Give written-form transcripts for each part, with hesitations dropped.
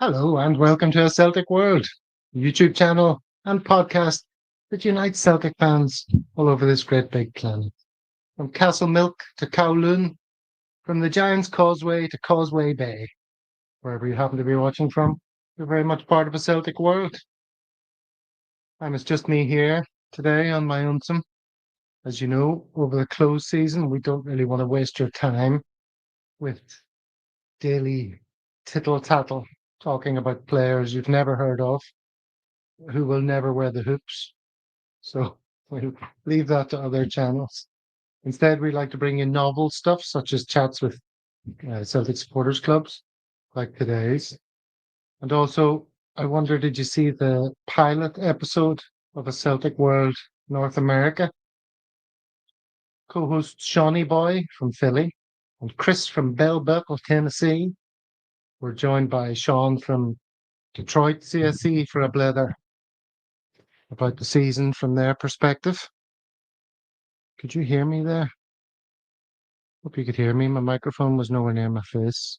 Hello and welcome to a Celtic World, a YouTube channel and podcast that unites Celtic fans all over this great big planet. From Castle Milk to Kowloon, from the Giant's Causeway to Causeway Bay, wherever you happen to be watching from, you're very much part of a Celtic World. And it's just me here today on my own. As you know, over the close season, we don't really want to waste your time with daily tittle tattle talking about players you've never heard of who will never wear the hoops. So we'll leave that to other channels. Instead, we like to bring in novel stuff such as chats with Celtic supporters clubs like today's. And also, I wonder, did you see the pilot episode of A Celtic World North America? Co-host Shawnee Boy from Philly and Chris from Bell Buckle, Tennessee. We're joined by Sean from Detroit CSC for a blether about the season from their perspective. Could you hear me there? Hope you could hear me. My microphone was nowhere near my face.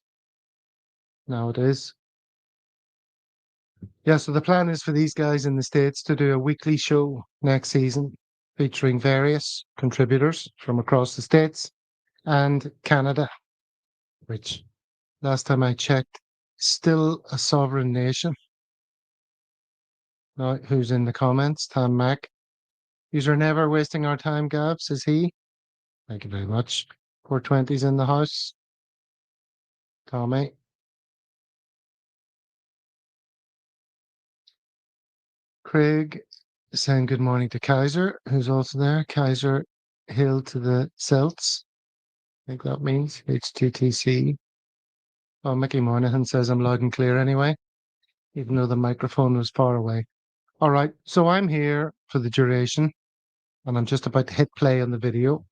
Now it is. Yeah, so the plan is for these guys in the States to do a weekly show next season featuring various contributors from across the States and Canada, which last time I checked, still a sovereign nation. Now, who's in the comments? Tam Mac. You're never wasting our time, Gav, says he. Thank you very much. 420's in the house. Tommy. Craig saying good morning to Kaiser, who's also there. Kaiser, hail to the Celts. I think that means HTTC. Oh, Mickey Moynihan says I'm loud and clear anyway, even though the microphone was far away. All right, so I'm here for the duration, and I'm just about to hit play on the video.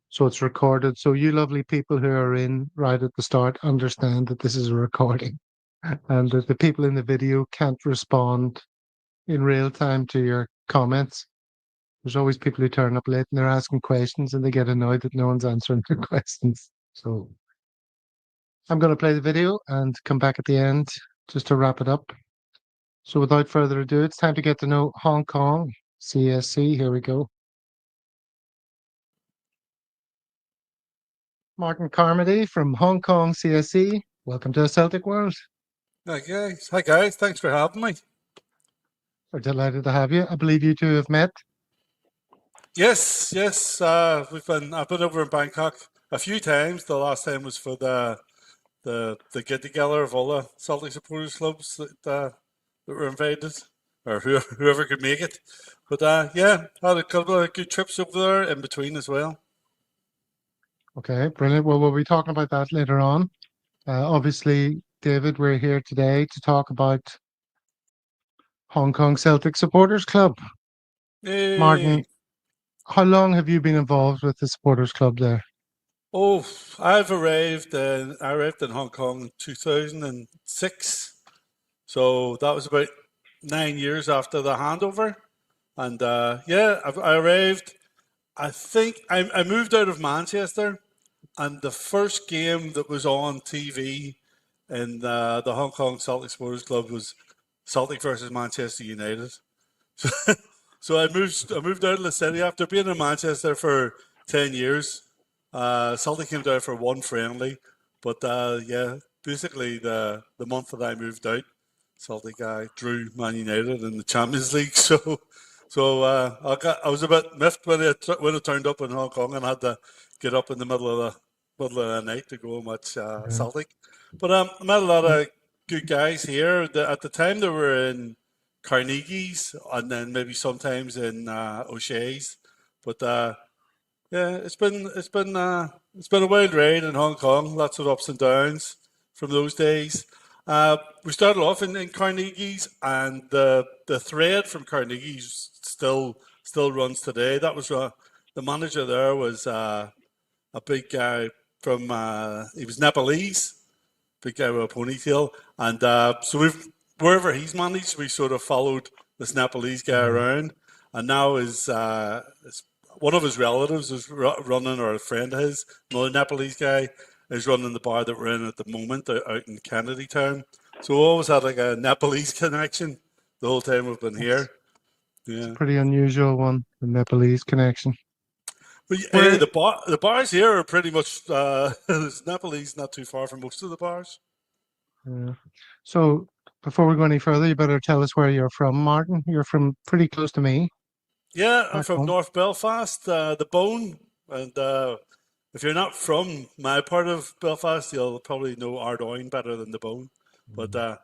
So it's recorded. So you lovely people who are in right at the start understand that this is a recording and that the people in the video can't respond in real time to your comments. There's always people who turn up late and they're asking questions and they get annoyed that no one's answering their questions. So I'm going to play the video and come back at the end just to wrap it up. So without further ado, it's time to get to know Hong Kong CSC. Here we go. Martin Carmody from Hong Kong CSC. Welcome to the Celtic World. Hi guys. Thanks for having me. We're delighted to have you. I believe you two have met. Yes. I've been over in Bangkok a few times. The last time was for the get together of all the Celtic supporters clubs that were invited, or whoever could make it. But yeah, had a couple of good trips over there in between as well. Okay, brilliant. Well, we'll be talking about that later on. Obviously, David, we're here today to talk about Hong Kong Celtic Supporters Club. Hey. Martin, how long have you been involved with the Supporters Club there? Oh, I arrived in Hong Kong in 2006. So that was about 9 years after the handover. And yeah, I arrived. I think I moved out of Manchester, and the first game that was on TV in the Hong Kong Celtic Supporters Club was Celtic versus Manchester United. So I moved out of the city after being in Manchester for 10 years. Celtic came down for one friendly, but yeah, basically the month that I moved out, Celtic drew Man United in the Champions League. So I was a bit miffed when it turned up in Hong Kong and had to get up in the middle of the night to go and watch Celtic. But I met a lot of good guys here. At the time they were in Carnegie's and then maybe sometimes in O'Shea's. But yeah, it's been a wild ride in Hong Kong. Lots of ups and downs from those days. We started off in Carnegie's, and the thread from Carnegie's still runs today. That was the manager there was a big guy from he was Nepalese, big guy with a ponytail, and so wherever he's managed, we sort of followed this Nepalese guy around, and now one of his relatives is running, or a friend of his, another Nepalese guy, is running the bar that we're in at the moment out in Kennedy Town. So we always had like a Nepalese connection the whole time we've been here. It's a Yeah. pretty unusual one, the Nepalese connection. But Where, the bars here are pretty much there's Nepalese not too far from most of the bars. so before we go any further, you better tell us where you're from, Martin. You're from pretty close to me. Yeah, I'm Back from home. North Belfast, the Bone, and if you're not from my part of Belfast, you'll probably know Ardoyne better than the Bone. But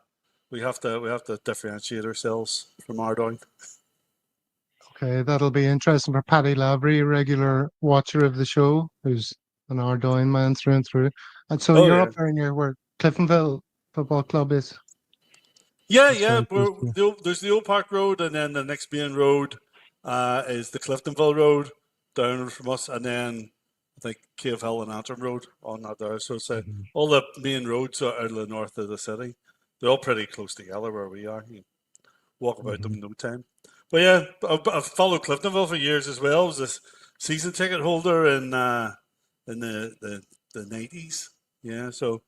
we have to differentiate ourselves from Ardoyne. Okay, that'll be interesting for Paddy Lavery, a regular watcher of the show, who's an Ardoyne man through and through. And so Oh you're yeah, up there near where Cliftonville Football Club is. yeah, That's yeah. very close to you. There's the Old Park Road, and then the next main road is the Cliftonville Road down from us, and then I think Cave Hill and Antrim Road on that there. So it's Mhm. all the main roads are out of the north of the city. They're all pretty close together where we are. You walk about them Mhm. in no time. But yeah, I've followed Cliftonville for years as well. I was a season ticket holder in the 90s. Yeah, so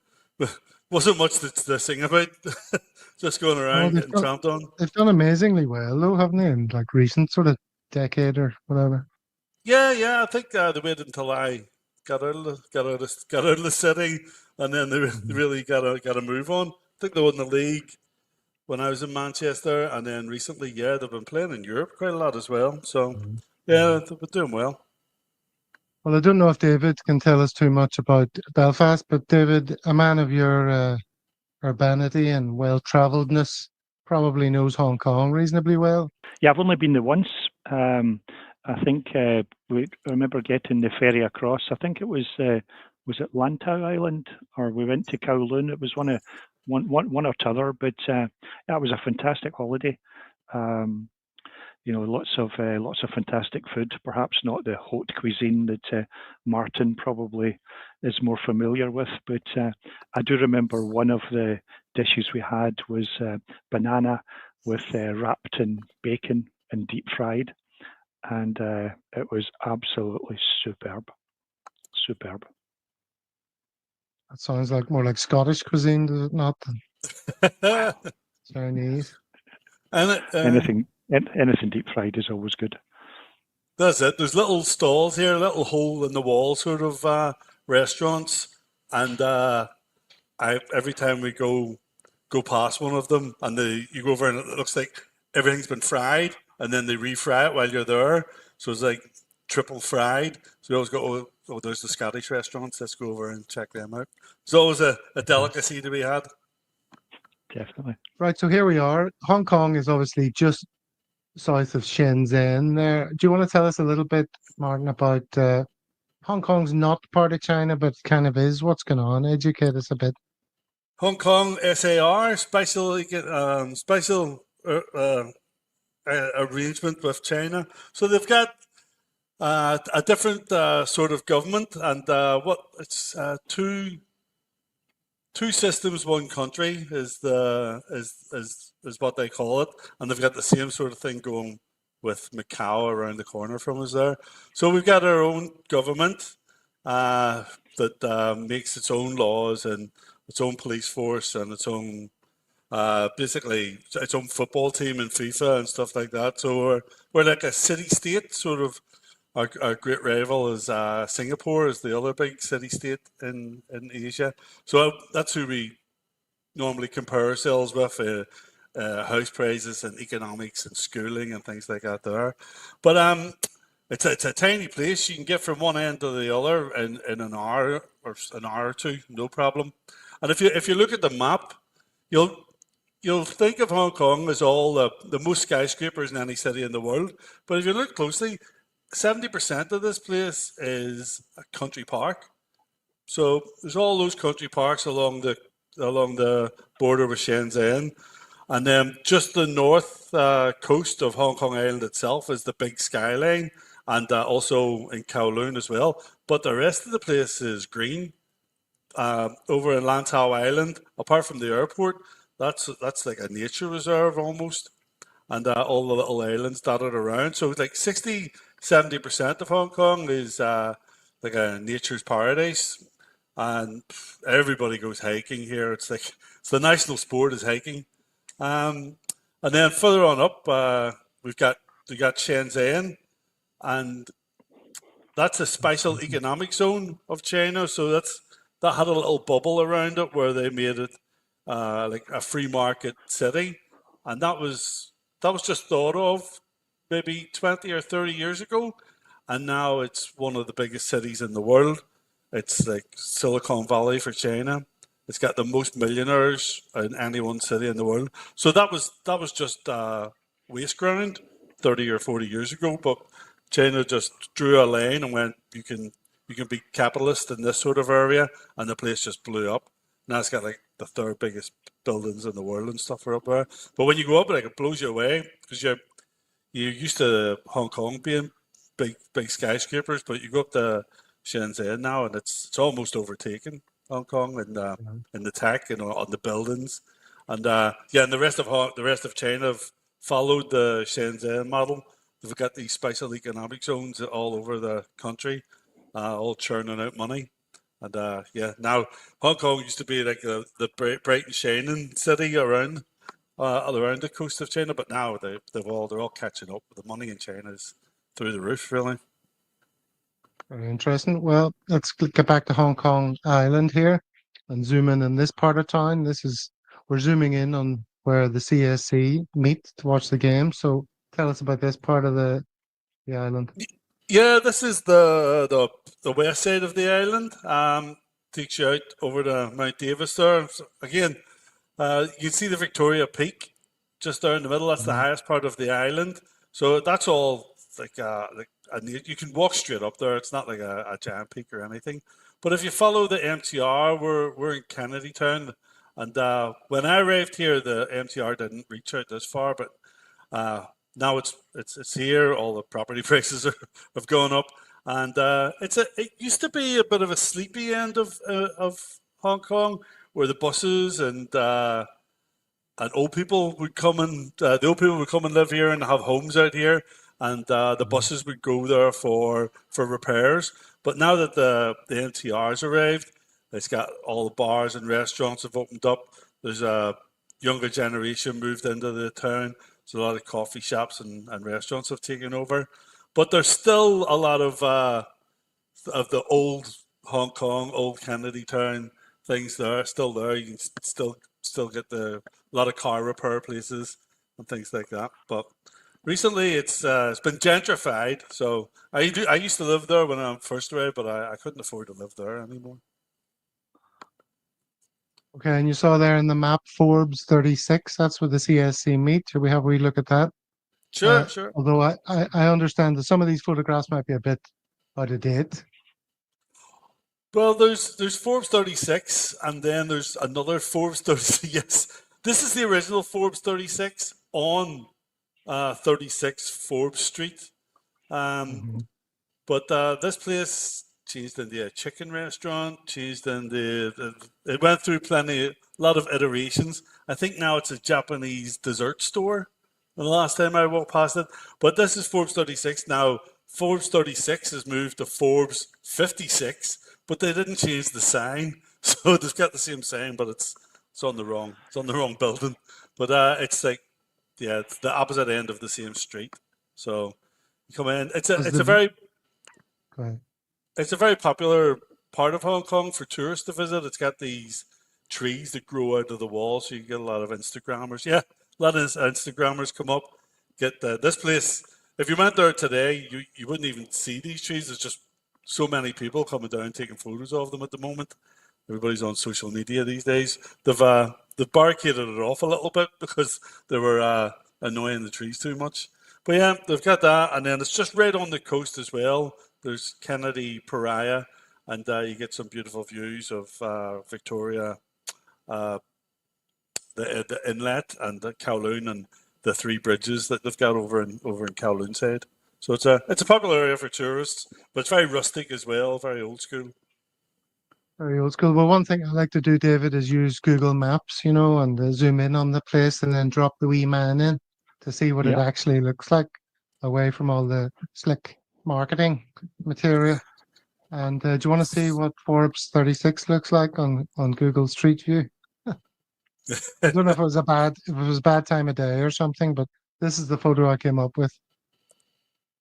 wasn't much to sing about. Just going Oh, around getting tramped on. they've done amazingly well, though, haven't they? In like recent sort of decade or whatever. Yeah, yeah. I think they waited until I got out of the city, and then they Mhm. really got a move on. I think they won the league when I was in Manchester, and then recently, yeah, they've been playing in Europe quite a lot as well. So, Mhm. yeah, they've been doing well. Well, I don't know if David can tell us too much about Belfast, but David, a man of your urbanity and well-traveledness, probably knows Hong Kong reasonably well. Yeah, I've only been there once. I think we remember getting the ferry across. I think it was it Lantau Island, or we went to Kowloon. It was one or t'other, but that was a fantastic holiday. Lots of fantastic food. Perhaps not the haute cuisine that Martin probably is more familiar with, but I do remember one of the dishes we had was banana with wrapped in bacon and deep fried, and it was absolutely superb. Superb. That sounds like more like Scottish cuisine, does it not? Than Chinese. And Anything deep fried is always good. that's it. There's little stalls here, little hole in the wall sort of restaurants, and every time we go past one of them, and you go over and it looks like everything's been fried, and then they refry it while you're there. So it's like triple fried. So you always go, oh, there's the Scottish restaurants. Let's go over and check them out. It's always a delicacy to be had. Definitely. Right, so here we are. Hong Kong is obviously just south of Shenzhen there. Do you want to tell us a little bit, Martin, about Hong Kong's not part of China, but kind of is? What's going on? Educate us a bit. Hong Kong SAR special arrangement with China. So they've got a different sort of government, and what it's two systems, one country is what they call it, and they've got the same sort of thing going with Macau around the corner from us there. So we've got our own government that makes its own laws and its own police force and its own basically its own football team in FIFA and stuff like that. So we're like a city state sort of. Our great rival is Singapore, is the other big city state in Asia. So that's who we normally compare ourselves with. House prices and economics and schooling and things like that there. But it's a tiny place. You can get from one end to the other in an hour or two, no problem. And if you look at the map, you'll think of Hong Kong as all the most skyscrapers in any city in the world. But if you look closely, 70% of this place is a country park. So there's all those country parks along the border with Shenzhen, and then just the north coast of Hong Kong Island itself is the big skyline, and also in Kowloon as well. But the rest of the place is green. Over in Lantau Island, apart from the airport, that's like a nature reserve almost, and all the little islands dotted around. So like 60, 70% of Hong Kong is like a nature's paradise. and everybody goes hiking here. It's the national sport is hiking. And then further on up, we got Shenzhen, and that's a special economic zone of China. So that had a little bubble around it where they made it like a free market city, and that was just thought of maybe 20 or 30 years ago, and now it's one of the biggest cities in the world. It's like Silicon Valley for China. It's got the most millionaires in any one city in the world. So that was just waste ground 30 or 40 years ago, but China just drew a line and went, you can be capitalist in this sort of area, and the place just blew up. Now it's got like the third biggest buildings in the world and stuff are up there. But when you go up, like it blows you away because you're used to Hong Kong being big skyscrapers, but you go up to Shenzhen now, and it's almost overtaken Hong Kong in the tech, on the buildings, and and the rest of China have followed the Shenzhen model. They've got these special economic zones all over the country, all churning out money, and now Hong Kong used to be like the bright and shining city around the coast of China, but now they're all catching up. The money in China is through the roof, really. Very interesting. Well, let's get back to Hong Kong Island here and zoom in this part of town. We're zooming in on where the CSC meet to watch the game. So tell us about this part of the island. Yeah, this is the west side of the island. Takes you out over to Mount Davis there. So again, you can see the Victoria Peak just there in the middle. That's the highest part of the island. So that's all and you can walk straight up there. It's not like a giant peak or anything. But if you follow the MTR, we're in Kennedy Town, and when I arrived here, the MTR didn't reach out this far. But now it's here. All the property prices have gone up, and it used to be a bit of a sleepy end of Hong Kong, where the buses and old people would come and live here and have homes out here, and the buses would go there for repairs. But now that the MTR's arrived, it's got all the bars and restaurants have opened up. There's a younger generation moved into the town. So a lot of coffee shops and restaurants have taken over. But there's still a lot of the old Hong Kong, old Kennedy Town things there, still there. You can still get a lot of car repair places and things like that. But recently it's been gentrified. So I used to live there when I first arrived, but I couldn't afford to live there anymore. Okay, and you saw there in the map Forbes 36. That's where the CSC meet. Should we have a wee look at that? Sure. Although I understand that some of these photographs might be a bit out of date. Well, there's Forbes 36, and then there's another Forbes 36. Yes, this is the original Forbes 36 on 36 Forbes Street. But this place changed into a chicken restaurant, changed into it went through a lot of iterations. I think now it's a Japanese dessert store. The last time I walked past it, but this is Forbes 36 now. Forbes 36 has moved to Forbes 56, but they didn't change the sign, so they've got the same sign, but it's on the wrong building. But it's like it's the opposite end of the same street. So you come in. It's a very popular part of Hong Kong for tourists to visit. It's got these trees that grow out of the wall, so you get a lot of Instagrammers. Yeah, a lot of Instagrammers come up. Get this place. If you went there today, you wouldn't even see these trees. There's just so many people coming down taking photos of them at the moment. Everybody's on social media these days. They've barricaded it off a little bit because they were annoying the trees too much. But yeah, they've got that, and then it's just right on the coast as well. There's Kennedy Pariah, and you get some beautiful views of Victoria, the inlet, and the Kowloon, and the three bridges that they've got over in Kowloon side. So it's a popular area for tourists, but it's very rustic as well, very old school. Very old school. Well, one thing I like to do, David, is use Google Maps, and zoom in on the place and then drop the wee man in to see what it actually looks like away from all the slick marketing material. And do you want to see what Forbes 36 looks like on Google Street View? I don't know if it was a bad time of day or something, but this is the photo I came up with.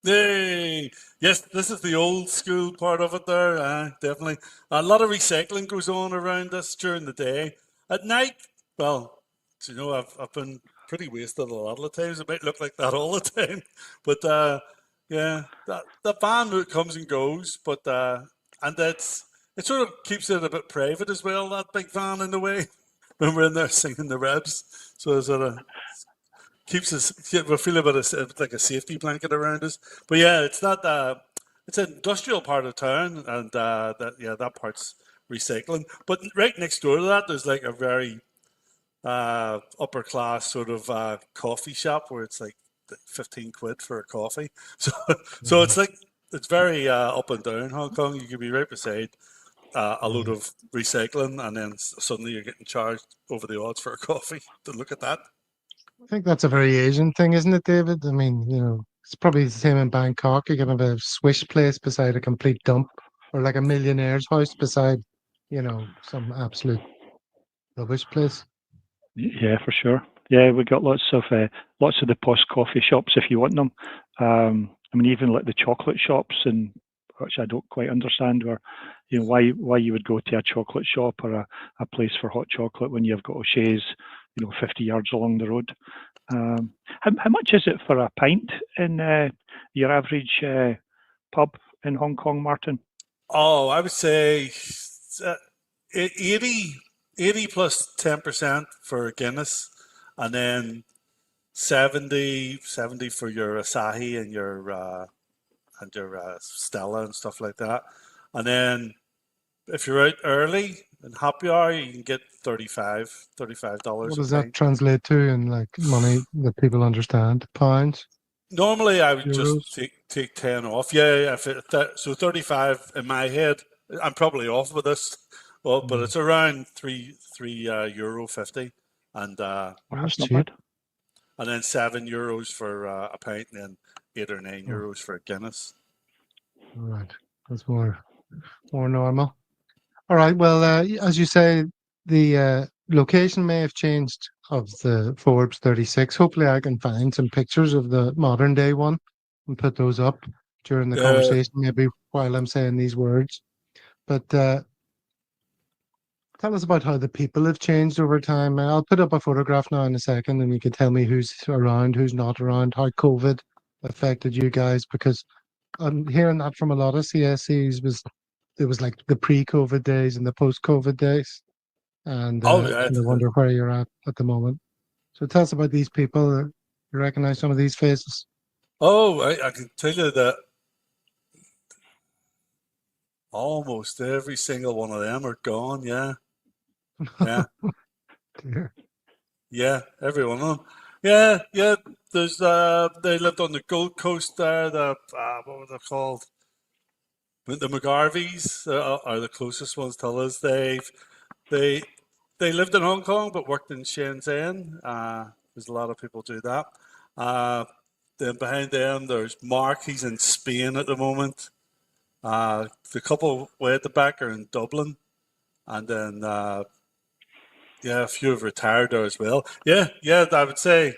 Yay! Yes, this is the old school part of it there. Definitely. A lot of recycling goes on around this during the day. At night, well, you know, I've been pretty wasted a lot of the times. It might look like that all the time. But yeah, the van comes and goes, but and it sort of keeps it a bit private as well, that big van in the way, when we're in there singing the revs. So it sort of keeps us, we feel a bit of like a safety blanket around us. But yeah, it's not it's an industrial part of town, and that part's recycling. But right next door to that, there's like a very upper class sort of coffee shop where it's like 15 quid for a coffee. So it's like, it's very up and down Hong Kong. You could be right beside a load of recycling, and then suddenly you're getting charged over the odds for a coffee. To look at that. I think that's a very Asian thing, isn't it, David? I mean, you know, it's probably the same in Bangkok. You can have a swish place beside a complete dump, or like a millionaire's house beside, you know, some absolute rubbish place. Yeah, for sure. Yeah, we got lots of the posh coffee shops if you want them. I mean, even like the chocolate shops, and which I don't quite understand, where you know why you would go to a chocolate shop or a place for hot chocolate when you've got O'Shea's, you know, 50 yards along the road. How much is it for a pint in your average pub in Hong Kong, Martin? Oh, I would say 80 plus 10% for Guinness, and then 70 for your Asahi and your Stella and stuff like that. And then if you're out early in happy hour, you can get $35 What a does that pint. translate to in like money that people understand? Pounds, Normally, I would just euros? take 10 off. Yeah, so 35 in my head. I'm probably off with this, well, but it's around euro 50, and Well, That's that's not cheap. bad. and then €7 for a pint, and then €8 or €9 Oh, for a Guinness. right. That's more normal. All right. Well, as you say, the location may have changed of the Forbes 36. Hopefully, I can find some pictures of the modern day one and put those up during the Yeah. conversation, maybe while I'm saying these words. But tell us about how the people have changed over time. I'll put up a photograph now in a second, and you can tell me who's around, who's not around, how COVID affected you guys, because I'm hearing that from a lot of CSCs. It was like the pre-COVID days and the post-COVID days, and Oh yeah. I wonder where you're at the moment. So tell us about these people. You recognize some of these faces? Oh, I can tell you that almost every single one of them are gone. Yeah, yeah, Dear. yeah. Every one of them. Yeah, yeah. There's they lived on the Gold Coast there. The what were they called? The McGarveys are the closest ones to us. They they lived in Hong Kong but worked in Shenzhen. There's a lot of people do that. Uh, then behind them, there's Mark. He's in Spain at the moment. The couple way at the back are in Dublin, and then yeah, a few have retired there as well. Yeah, yeah. I would say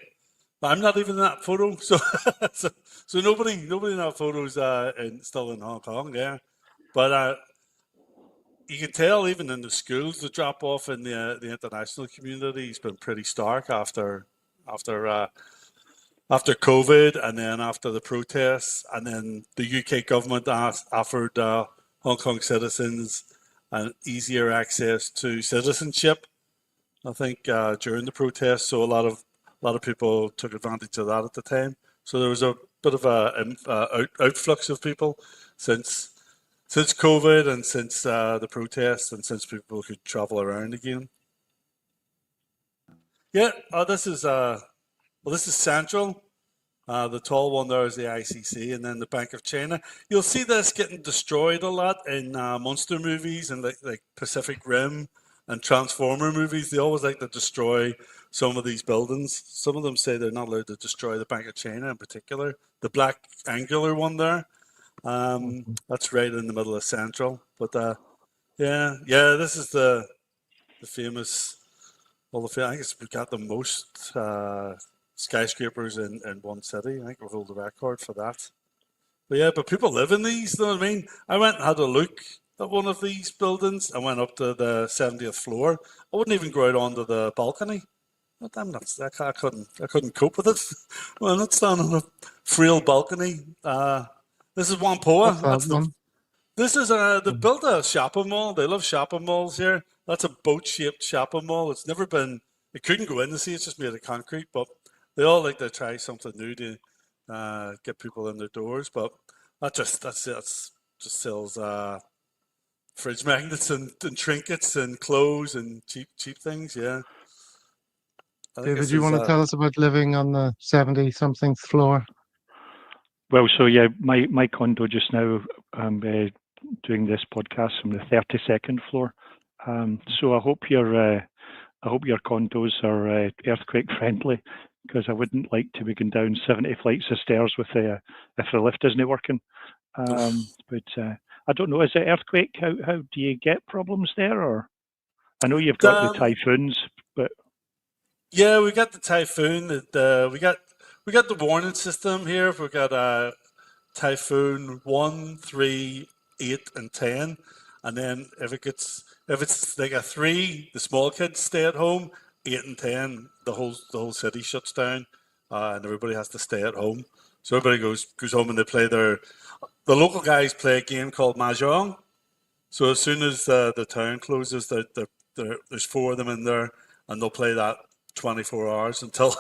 I'm not even in that photo, so so nobody in that photo is still in Hong Kong. Yeah, but you can tell even in the schools the drop off in the international community has been pretty stark after after COVID, and then after the protests, and then the UK government offered Hong Kong citizens an easier access to citizenship. I think during the protests, so a lot of people took advantage of that at the time. So there was a bit of a outflux of people since COVID and since the protests and since people could travel around again. Yeah, this is Central. The tall one there is the ICC, and then the Bank of China. You'll see this getting destroyed a lot in monster movies and like Pacific Rim and Transformer movies. They always like to destroy some of these buildings. Some of them say they're not allowed to destroy the Bank of China in particular, the black angular one there. That's right in the middle of Central. But this is the famous. Well, I guess we've got the most skyscrapers in one city. I think we hold the record for that. But people live in these. You know what I mean? I went and had a look at one of these buildings. I went up to the 70th floor. I wouldn't even go out onto the balcony. But I'm not. I couldn't cope with it. Well, not standing on a frail balcony. This is Whampoa. What's that one? This is they built a shopping mall. They love shopping malls here. That's a boat-shaped shopping mall. It's never been. It couldn't go in to see. It's just made of concrete. But they all like to try something new to get people in their doors. But that just sells fridge magnets and trinkets and clothes and cheap things. Yeah. David, do you want to tell us about living on the 70-something floor? Well, so yeah, my condo just now, I'm doing this podcast from the 32nd floor. So I hope your condos are earthquake friendly, because I wouldn't like to be going down 70 flights of stairs with if the lift isn't working. But I don't know, is it earthquake? How do you get problems there? Or I know you've got the typhoons, but yeah, we got the typhoon. We got the warning system here. We've got typhoon 1, 3, 8, and 10, and then if it's like a 3, the small kids stay at home. 8 and 10, the whole city shuts down, and everybody has to stay at home. So everybody goes home and they play the local guys play a game called Mahjong. So as soon as the town closes, there's 4 of them in there, and they'll play that 24 hours until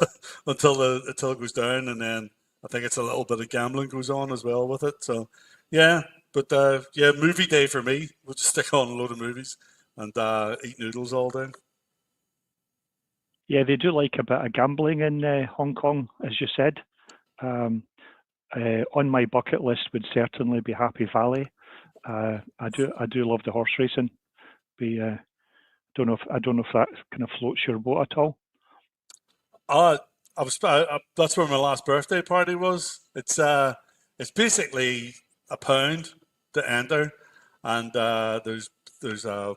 it goes down, and then I think it's a little bit of gambling goes on as well with it. So yeah, but movie day for me. We'll just stick on a load of movies and eat noodles all day. Yeah, they do like a bit of gambling in Hong Kong, as you said. On my bucket list would certainly be Happy Valley. I do love the horse racing. I don't know if that kind of floats your boat at all. That's where my last birthday party was. It's basically £1 to enter, and there's a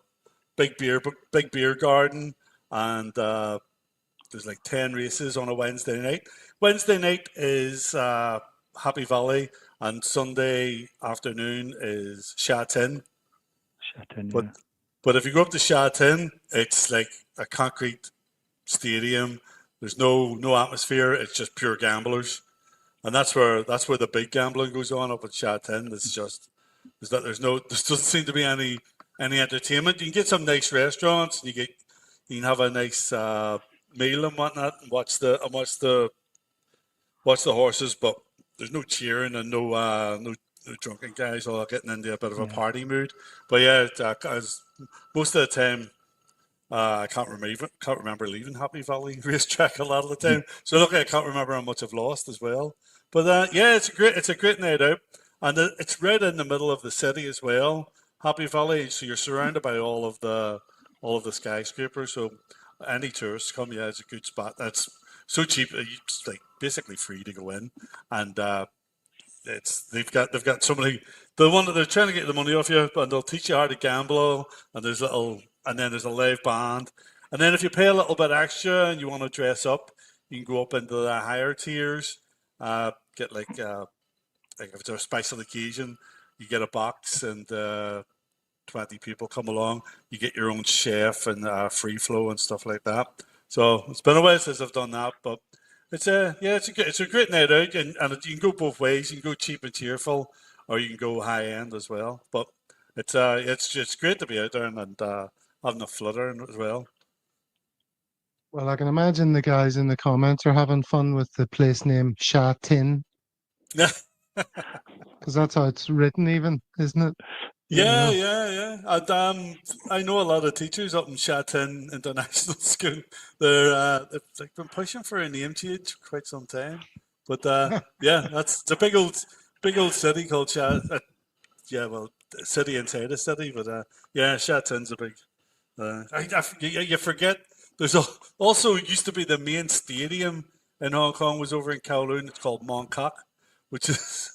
big beer garden, and there's like 10 races on a Wednesday night. Wednesday night is Happy Valley, and Sunday afternoon is Sha Tin. But if you go up to Sha Tin, it's like a concrete stadium. There's no atmosphere. It's just pure gamblers, and that's where the big gambling goes on up at Sha Tin. There doesn't seem to be any entertainment. You can get some nice restaurants, and you can have a nice meal and whatnot, and watch the horses, but there's no cheering and no drunken guys all getting into a bit of a party mood. But yeah, most of the time. I can't remember leaving Happy Valley racetrack a lot of the time. So look, I can't remember how much I've lost as well. But it's a great night out, and it's right in the middle of the city as well. Happy Valley, so you're surrounded by all of the skyscrapers. So any tourists come, it's a good spot. That's so cheap. It's like basically free to go in, and they've got so many. The one that they're trying to get the money off you, and they'll teach you how to gamble. And then there's a live band. And then if you pay a little bit extra and you want to dress up, you can go up into the higher tiers. Get like if it's a special occasion, you get a box and 20 people come along. You get your own chef and free flow and stuff like that. So it's been a while since I've done that, but it's a great night out, and you can go both ways. You can go cheap and cheerful, or you can go high end as well. But it's great to be out there and having a flutter as well. Well, I can imagine the guys in the comments are having fun with the place name Sha Tin. Yeah. Because that's how it's written even, isn't it? Yeah. And I know a lot of teachers up in Sha Tin International School. They've been pushing for a name change for quite some time. But it's a big old city called Sha. City inside a city, but Sha Tin's a big. You forget. There's also used to be the main stadium in Hong Kong was over in Kowloon. It's called Mong Kok, which is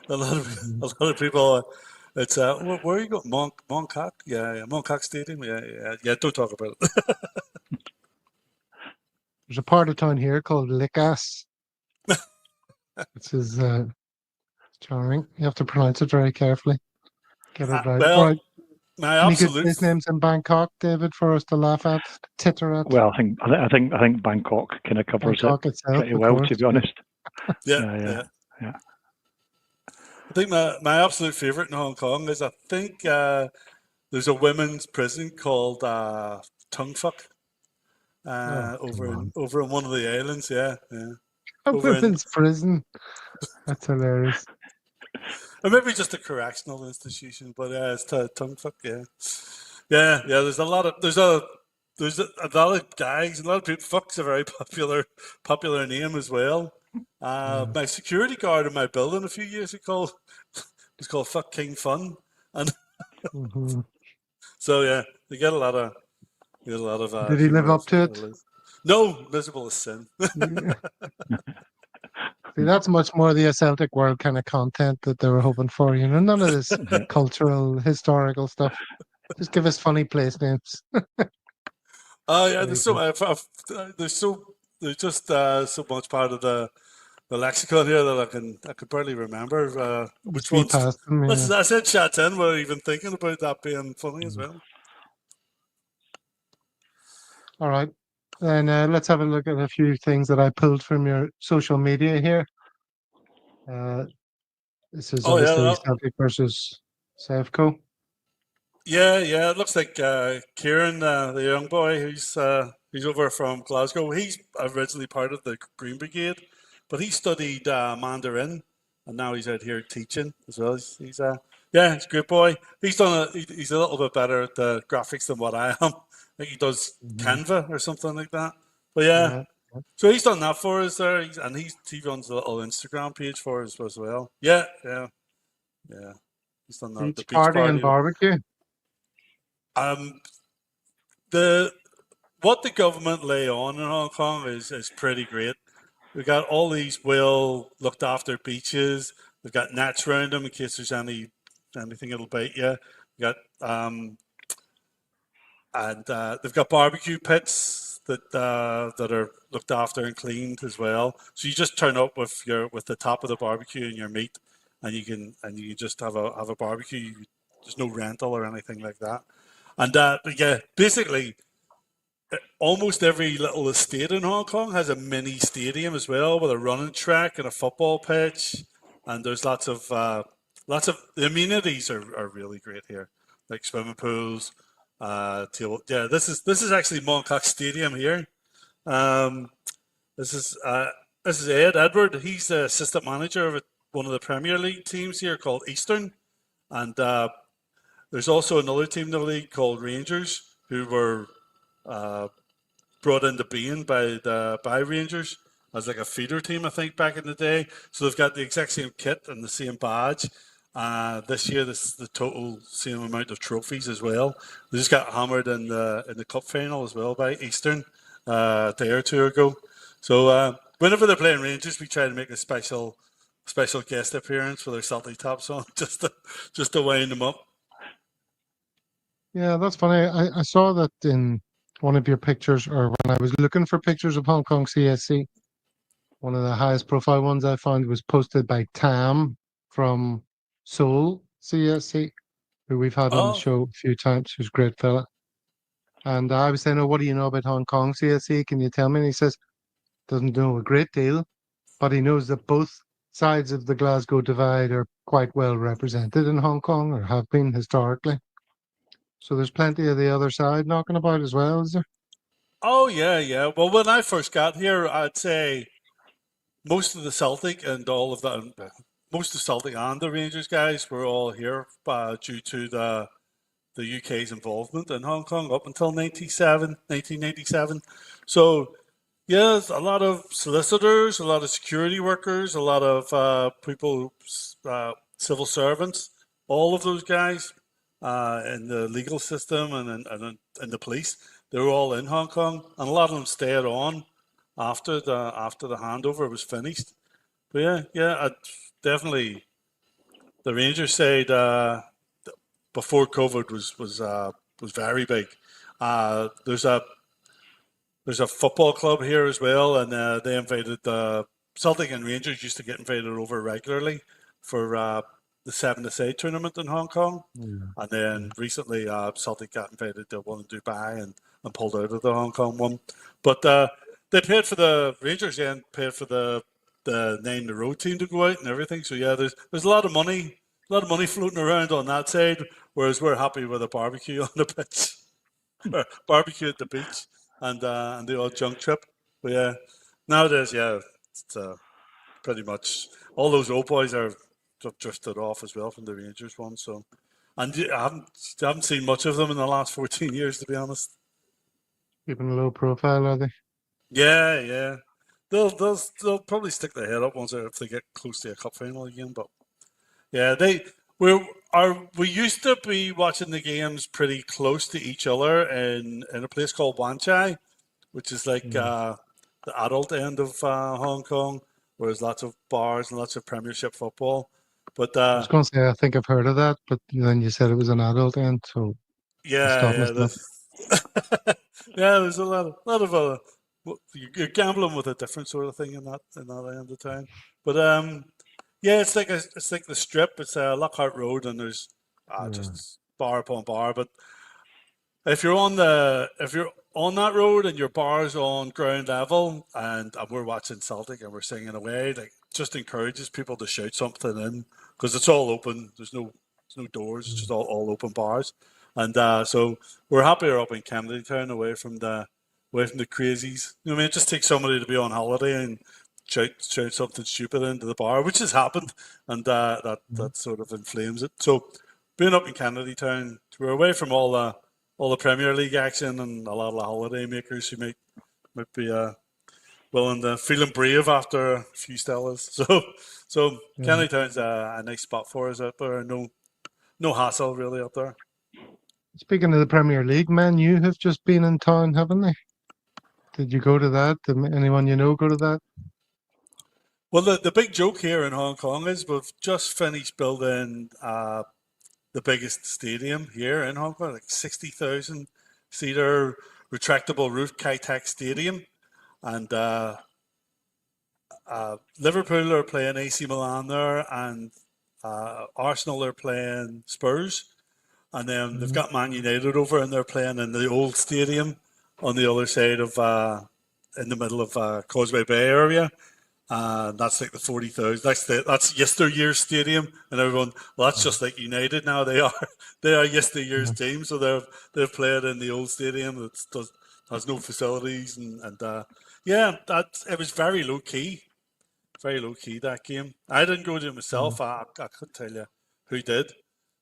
a lot of people. It's where are you going? Moncock? Yeah, Moncock Stadium. Yeah. Don't talk about it. There's a part of town here called Lickas. Which is charming. You have to pronounce it very carefully. Get it right. All Well, right. my Any good absolute place names in Bangkok, David, for us to laugh at, titter at? Well, I think Bangkok kind of covers Bangkok it itself, pretty of well, course. to be honest. yeah. Yeah. I think my absolute favorite in Hong Kong is I think there's a women's prison called Tung Fuck over in one of the islands. Yeah. A Over in, women's prison. That's hilarious. or maybe just a correctional institution, but it's Tung Fuck. Yeah. There's a lot of guys, a lot of people. Fuck's a very popular name as well. My security guard in my building a few years ago was called Fuck King Fun, and so yeah, they get a lot of. Did he live up to it? No, miserable as sin. See, that's much more the Celtic world kind of content that they were hoping for. None of this cultural, historical stuff. Just give us funny place names. Oh yeah, there's just so much part of the lexicon here that I could barely remember which ones. I said chat in. We're even thinking about that being funny as well. All right, then let's have a look at a few things that I pulled from your social media here. This is obviously Celtic versus Sevco. Yeah. It looks like Kieran, the young boy, he's over from Glasgow. He's originally part of the Green Brigade, but he studied Mandarin, and now he's out here teaching as well. He's a great boy. He's he's a little bit better at the graphics than what I am. I think he does Canva or something like that. But yeah. So he's done that for us there, and he runs a little Instagram page for us as well. Yeah. He's done that. Beach party and barbecue. What the government lay on in Hong Kong is pretty great. We got all these well looked after beaches. We've got nets around them in case there's anything that'll bite you. We got and they've got barbecue pits that are looked after and cleaned as well. So you just turn up with the top of the barbecue and your meat, and you can just have a barbecue. There's no rental or anything like that. And basically, almost every little estate in Hong Kong has a mini stadium as well, with a running track and a football pitch. And there's lots of the amenities are really great here, like swimming pools. This is actually Moncock Stadium here. This is Edward. He's the assistant manager of one of the Premier League teams here called Eastern, and there's also another team in the league called Rangers, who were brought into being by Rangers as like a feeder team, I think, back in the day. So they've got the exact same kit and the same badge. This year, this is the total same amount of trophies as well. They just got hammered in the cup final as well by Eastern a day or two ago. So whenever they're playing Rangers, we try to make a special guest appearance with their Celtic tops on, just to wind them up. Yeah, that's funny. I saw that in one of your pictures, or when I was looking for pictures of Hong Kong CSC, one of the highest profile ones I found was posted by Tam from Seoul CSC, who we've had on the show a few times, who's a great fella. And I was saying, "Oh, what do you know about Hong Kong CSC? Can you tell me?" And he says, doesn't know a great deal, but he knows that both sides of the Glasgow divide are quite well represented in Hong Kong, or have been historically. So there's plenty of the other side knocking about as well, is there? Oh, yeah. Well, when I first got here, I'd say most of the Celtic and most of Celtic and the Rangers guys were all here due to the UK's involvement in Hong Kong up until 1987. So, yeah, a lot of solicitors, a lot of security workers, a lot of people, civil servants, all of those guys in the legal system and in the police, they were all in Hong Kong, and a lot of them stayed on after the handover was finished. But yeah, I'd definitely the Rangers side before COVID was very big. There's a football club here as well, and they invited Celtic and Rangers used to get invited over regularly for the 7-a-side tournament in Hong Kong. And then recently Celtic got invited to one in Dubai and pulled out of the Hong Kong one. But they paid for the Rangers and paid for the 9-in-a-row team to go out and everything. So yeah, there's a lot of money floating around on that side, whereas we're happy with a barbecue on the pitch. Or barbecue at the beach and the odd junk trip. But yeah, nowadays, yeah, it's pretty much all those old boys are drifted off as well from the Rangers one. So, and I haven't seen much of them in the last 14 years, to be honest. Keeping a low profile, are they? Yeah. They'll probably stick their head up once if they get close to a cup final again. But yeah, we used to be watching the games pretty close to each other in a place called Wan Chai, which is like the adult end of Hong Kong, where there's lots of bars and lots of Premiership football. But I was going to say I think I've heard of that, but then you said it was an adult end, so yeah, there's a lot of you're gambling with a different sort of thing in that end of town. But yeah, it's like the Strip. It's Lockhart Road, and there's just bar upon bar. But if you're on that road and your bar's on ground level, and we're watching Celtic and we're singing away, like just encourages people to shout something in because it's all open. There's no doors. It's just all open bars, and so we're happier up in Kennedy Town away from the crazies. You know what I mean? It just takes somebody to be on holiday and shout something stupid into the bar, which has happened, and that sort of inflames it. So being up in Kennedy Town, we're away from all the Premier League action and a lot of the holiday makers who might be willing to feeling brave after a few Stellas. So Kennedy Town's a nice spot for us out there. No hassle really up there. Speaking of the Premier League, Man U have just been in town, haven't they? Did you go to that? Did anyone you know go to that? Well, the big joke here in Hong Kong is we've just finished building the biggest stadium here in Hong Kong, like 60,000 seater retractable roof Kai Tak Stadium, and Liverpool are playing AC Milan there, and Arsenal are playing Spurs, and then they've got Man United over, and they're playing in the old stadium on the other side of in the middle of Causeway Bay area. That's like the 40,000. That's yesteryear's stadium, and everyone. Well, that's just like United now. They are yesteryear's team, so they've played in the old stadium that has no facilities, and yeah, it was very low key that game. I didn't go to it myself. I couldn't tell you who did,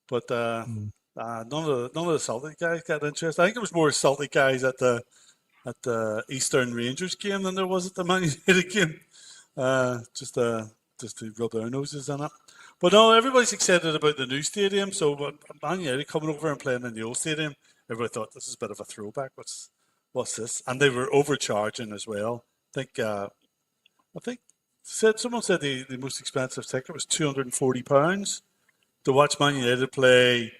but none of the Celtic guys got interested. I think it was more Celtic guys at the Eastern Rangers game than there was at the Man United game. Just to rub their noses in it. But no, everybody's excited about the new stadium. So Man United coming over and playing in the old stadium, everybody thought this is a bit of a throwback. What's this? And they were overcharging as well. I think someone said the most expensive ticket was £240 to watch Man United play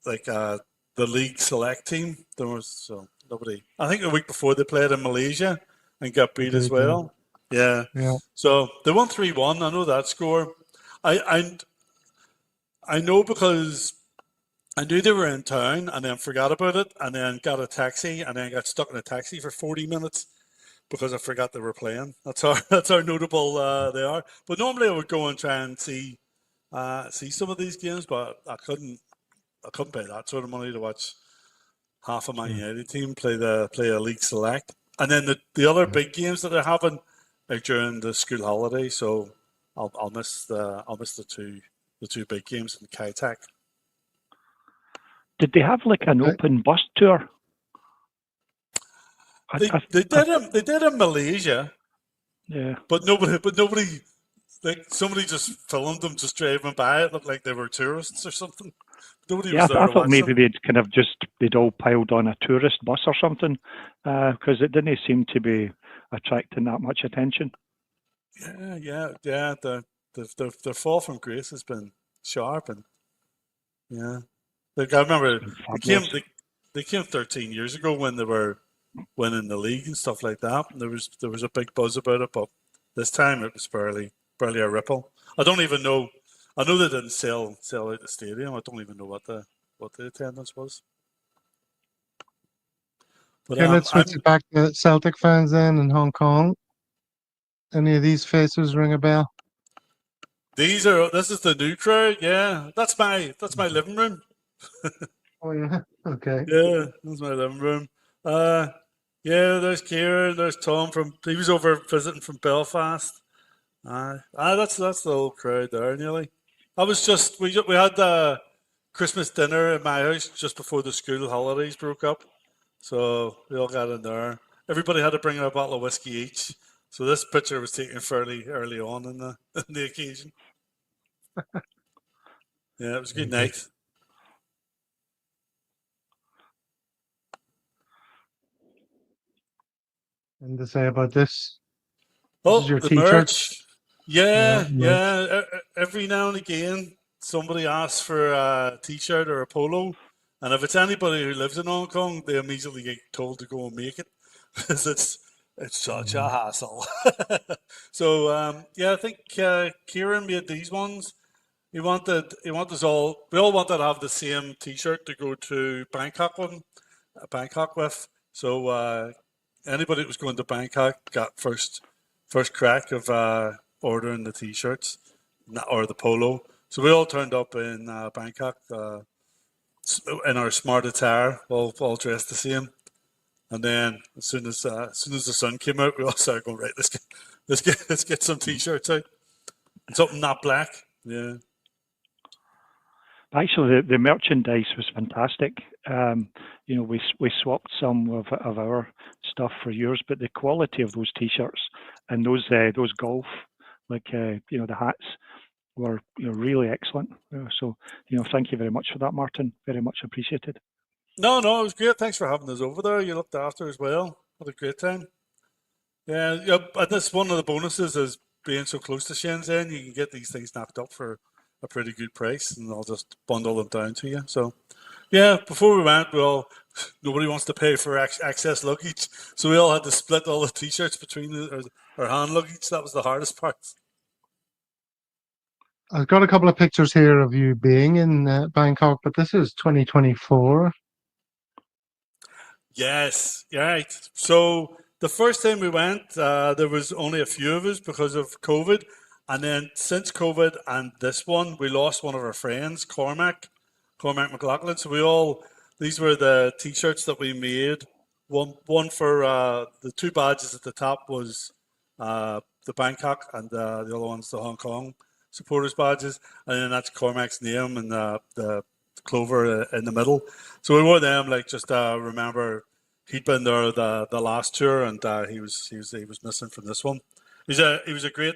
like the league select team. There was nobody. I think the week before they played in Malaysia and got beat as well. Yeah. So they won 3-1. I know that score. I know because I knew they were in town and then forgot about it and then got a taxi and then got stuck in a taxi for 40 minutes because I forgot they were playing. That's how notable they are. But normally I would go and try and see some of these games, but I couldn't pay that sort of money to watch half a Man United team play a league select. And then the other big games that they're having during the school holiday, so I'll miss the two big games in Kai Tak. Did they have like an open bus tour? They did in Malaysia. Yeah. But nobody like somebody just filmed them just driving by. It looked like they were tourists or something. Nobody was there. I thought maybe they'd all piled on a tourist bus or something, because it didn't seem to be attracting that much attention. Yeah. Their fall from grace has been sharp, and yeah. Like I remember Fabulous. they came 13 years ago when they were winning the league and stuff like that. And there was a big buzz about it, but this time it was barely a ripple. I don't even know. I know they didn't sell out the stadium. I don't even know what the attendance was. But Okay, let's switch it back to Celtic fans then in Hong Kong. Any of these faces ring a bell? This is the new crowd. Yeah, that's my living room. Oh yeah, okay. Yeah, that's my living room. Yeah, there's Kieran, there's Tom he was over visiting from Belfast. That's the whole crowd there nearly. We had the Christmas dinner at my house just before the school holidays broke up, so we all got in there. Everybody had to bring a bottle of whiskey each. So this picture was taken fairly early on in the occasion. Yeah, it was a good night. And to say about this? Oh, This is your the t-shirt. merch. Yeah, merch. yeah. Every now and again, somebody asks for a T-shirt or a polo, and if it's anybody who lives in Hong Kong, they immediately get told to go and make it because it's such a hassle. So yeah, I think Kieran made these ones. He wanted us all. We all wanted to have the same T-shirt to go to Bangkok with. So anybody that was going to Bangkok got first crack of ordering the T-shirts or the polo. So we all turned up in Bangkok in our smart attire, all dressed the same. And then as soon as the sun came out, we all started going, right, let's get some T-shirts out. And something not black. Yeah. Actually, the merchandise was fantastic. We swapped some of our stuff for yours, but the quality of those T-shirts and those golf, the hats, were really excellent. So thank you very much for that, Martin. Very much appreciated. No, it was great. Thanks for having us over there. You looked after as well. Had a great time. Yeah. And that's one of the bonuses is being so close to Shenzhen. You can get these things knocked up for a pretty good price, and I'll just bundle them down to you. So, yeah, before we went, nobody wants to pay for excess luggage, so we all had to split all the T-shirts between our hand luggage. That was the hardest part. I've got a couple of pictures here of you being in Bangkok, but this is 2024. Yes, right. So the first time we went, there was only a few of us because of COVID. And then since COVID and this one, we lost one of our friends, Cormac McLaughlin. So these were the T-shirts that we made. One for the two badges at the top was the Bangkok, and the other one's the Hong Kong supporters badges. And then that's Cormac's name and the clover in the middle. So we wore them just remember he'd been there the last tour, and he was missing from this one. He was a great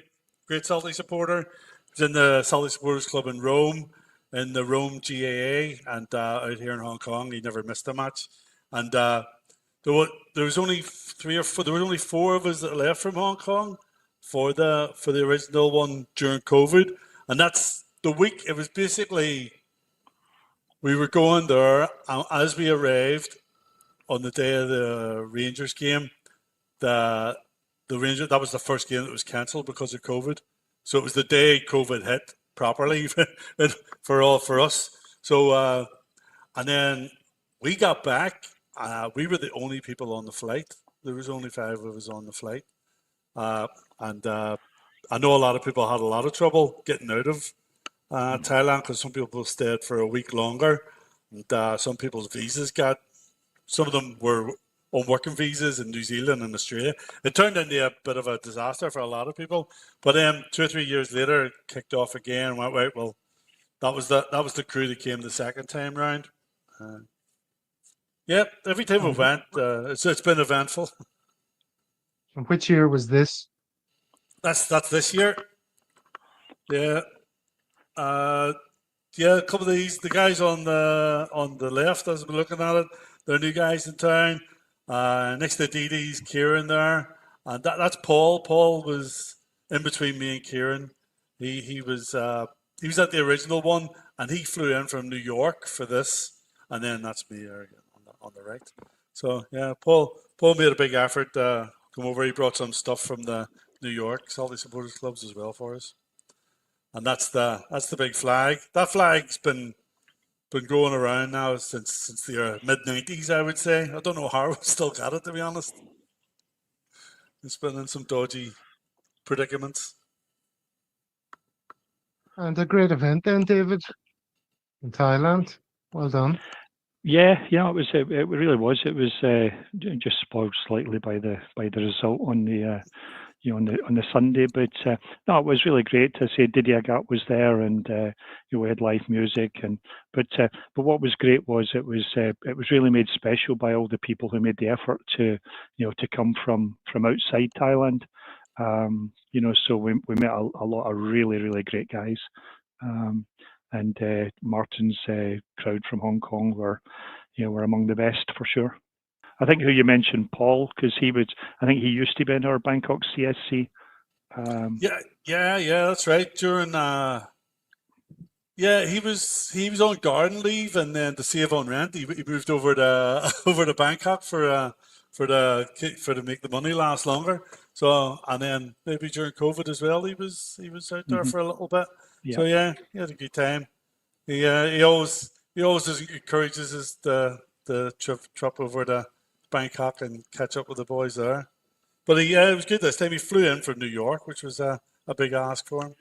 Celtic supporter. He was in the Celtic Supporters Club in Rome, in the Rome GAA, and out here in Hong Kong. He never missed a match. And there was only four of us that left from Hong Kong for the original one during COVID, and that's the week. It was basically we were going there, and as we arrived on the day of the Rangers game, the Rangers, that was the first game that was cancelled because of COVID. So it was the day COVID hit properly for us. So and then we got back. We were the only people on the flight. There was only 5 of us on the flight, and I know a lot of people had a lot of trouble getting out of Thailand because some people stayed for a week longer, and some people's visas some of them were on working visas in New Zealand and Australia. It turned into a bit of a disaster for a lot of people. But then 2 or 3 years later, it kicked off again and went, right, well, that was the crew that came the second time round. Yeah, every time we went, it's been eventful. And which year was this? That's this year. Yeah. Yeah, a couple of the guys on the left, as we're looking at it, they're new guys in town. Next to Didi's Kieran there, and that's Paul. Paul was in between me and Kieran. He was he was at the original one, and he flew in from New York for this, and then that's me on the right. So yeah, Paul made a big effort to come over. He brought some stuff from the New York Celtic supporters clubs as well for us, and that's the big flag. That flag's been going around now since the mid-90s, I would say. I don't know how we still got it, to be honest. It's been in some dodgy predicaments. And a great event then, David, in Thailand. Well done. Yeah, it was. It really was. It was just spoiled slightly by the result on the on the Sunday, but no, it was really great to see Didier Agat was there, and we had live music, but what was great was it was really made special by all the people who made the effort to come from outside Thailand. So we met a lot of really great guys. And Martin's crowd from Hong Kong were among the best for sure. I think who you mentioned, Paul, because I think he used to be in our Bangkok CSC. Yeah, that's right. During he was on garden leave, and then to save on rent, he moved over to Bangkok to make the money last longer. So, and then maybe during COVID as well, he was out there for a little bit. Yeah. So yeah, he had a good time. He always encourages us the trip over to Bangkok and catch up with the boys there. But it was good this time. He flew in from New York, which was a big ask for him.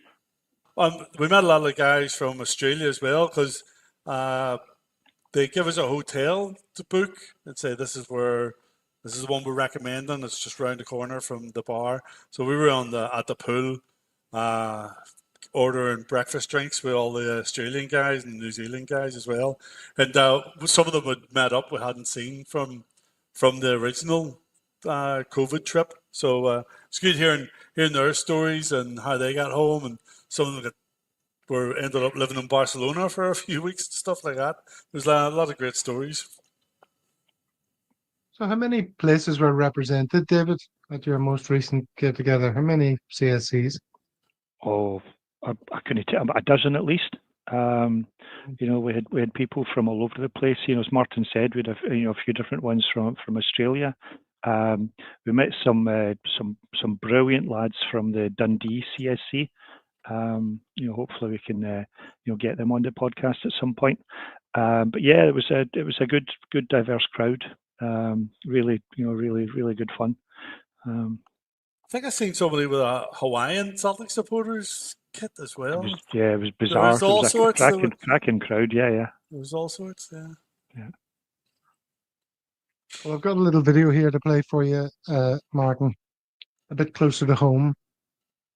We met a lot of the guys from Australia as well, because they give us a hotel to book and say this is the one we're recommending. It's just round the corner from the bar. So we were at the pool, ordering breakfast drinks with all the Australian guys and New Zealand guys as well. And some of them had met up we hadn't seen from the original COVID trip. So it's good hearing their stories and how they got home, and some of them ended up living in Barcelona for a few weeks and stuff like that. There's a lot of great stories. So how many places were represented, David, at your most recent get-together? How many CSCs? Oh, I couldn't tell, a dozen at least. We had people from all over the place. As Martin said, we had a few different ones from Australia. We met some brilliant lads from the Dundee CSC. Hopefully we can get them on the podcast at some point. But yeah, it was a good diverse crowd. Really good fun. I think I seen somebody with a Hawaiian Celtic supporters kit as well. It was bizarre. There was all sorts. Cracking crowd. Yeah. There was all sorts. Yeah. Well, I've got a little video here to play for you, Martin. A bit closer to home.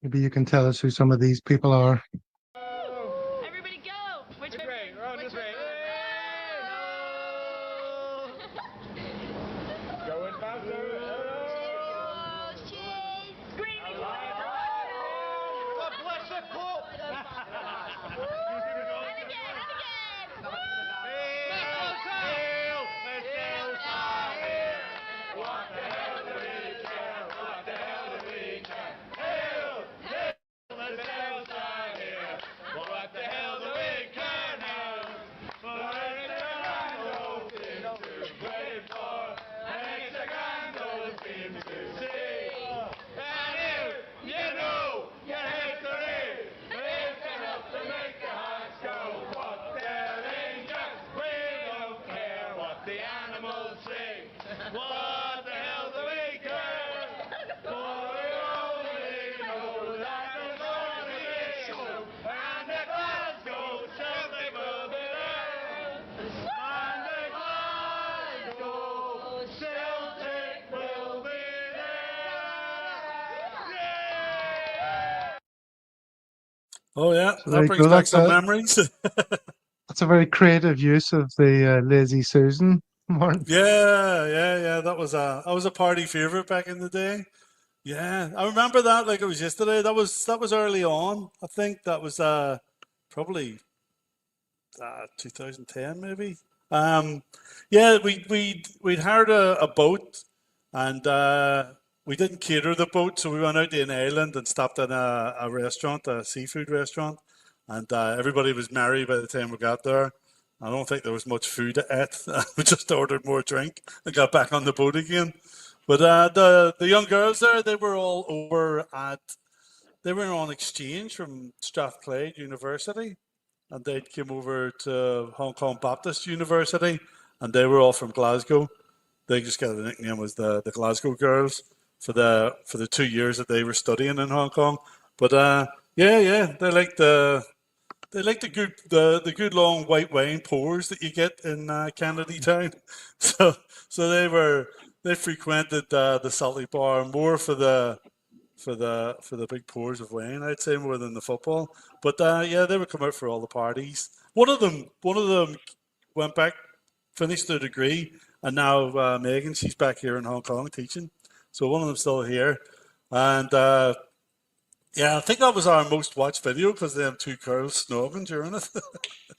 Maybe you can tell us who some of these people are. Everybody go! Which way? We're on this way. Going faster. Screaming. God bless the club. And again. What the hell do we care? What the hell do we care? What the hell do we care now? For Hexagondol seems to play for, Hexagondol seems to see. And if you know your history, it's enough to make your hearts go. What the Rangers, we don't care what the animals sing. What the hell do we care? For we only know that there's going to be a show, and the Glasgow Celtic will be there. And the Glasgow Celtic will be there. Oh yeah, So there that you brings go. back some memories. That's a very creative use of the Lazy Susan, Martin. Yeah. That was a party favorite back in the day. Yeah, I remember that like it was yesterday. That was early on. I think that was probably 2010 maybe. Yeah, we'd hired a boat, and we didn't cater the boat, so we went out to an island and stopped at a restaurant, a seafood restaurant, and everybody was merry by the time we got there. I don't think there was much food to eat. We just ordered more drink and got back on the boat again. But the young girls there, they were all they were on exchange from Strathclyde University, and they came over to Hong Kong Baptist University, and they were all from Glasgow. They just got the nickname as the Glasgow girls for the 2 years that they were studying in Hong Kong. But they like the good long white wine pours that you get in Kennedy Town. So they frequented the Celtic bar more for the big pours of wine, I'd say, more than the football. But they would come out for all the parties. One of them went back, finished their degree, and now Megan, she's back here in Hong Kong teaching. So one of them's still here, and I think that was our most watched video because they have two girls snogging during it.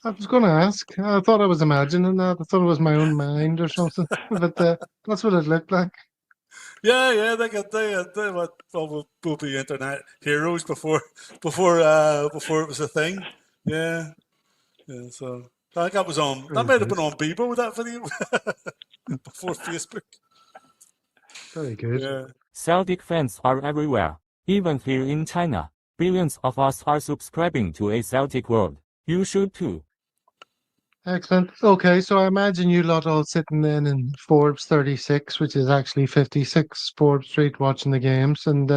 I was going to ask. I thought I was imagining that. I thought it was my own mind or something. But that's what it looked like. Yeah, they will be internet heroes before it was a thing. Yeah. So I think that was on. That might have been on Bebo, that video before Facebook. Very good. Yeah. Celtic fans are everywhere, even here in China. Billions of us are subscribing to a Celtic World. You should too. Excellent. Okay, so I imagine you lot all sitting then in Forbes 36, which is actually 56 Forbes Street, watching the games. And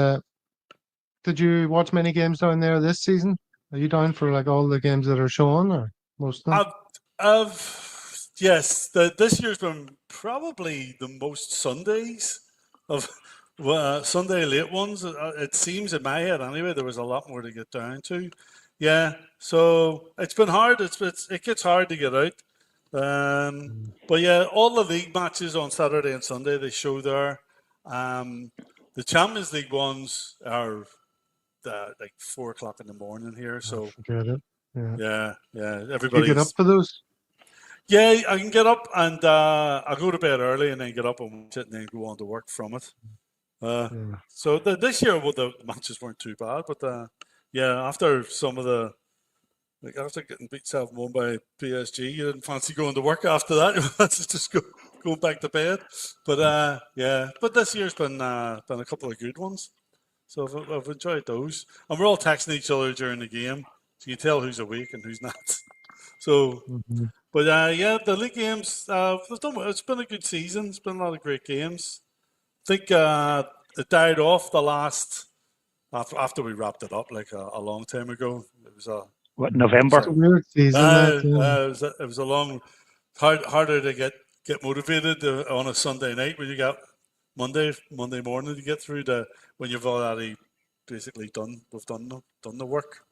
did you watch many games down there this season? Are you down for like all the games that are shown, or most of them? Yes. This year's been probably the most Sundays of Sunday late ones. It seems in my head anyway. There was a lot more to get down to. Yeah, so it's been hard. It gets hard to get out. But yeah, all the league matches on Saturday and Sunday they show there. The Champions League ones are like 4 o'clock in the morning here. So Forget it. yeah. Do you Everybody get up for those? Yeah, I can get up and I go to bed early and then get up and watch it and then go on to work from it. So this year, the matches weren't too bad, but after some of after getting beat 7-1 by PSG, you didn't fancy going to work after that. You wanted to just go back to bed. But but this year's been a couple of good ones. So I've enjoyed those, and we're all texting each other during the game, so you can tell who's awake and who's not. So, but the league games, it's been a good season. It's been a lot of great games. I think it died off the last after we wrapped it up like a long time ago. It was November? It's a weird season. It was a long, harder to get motivated on a Sunday night when you got Monday morning to get through to when you've already basically done the work.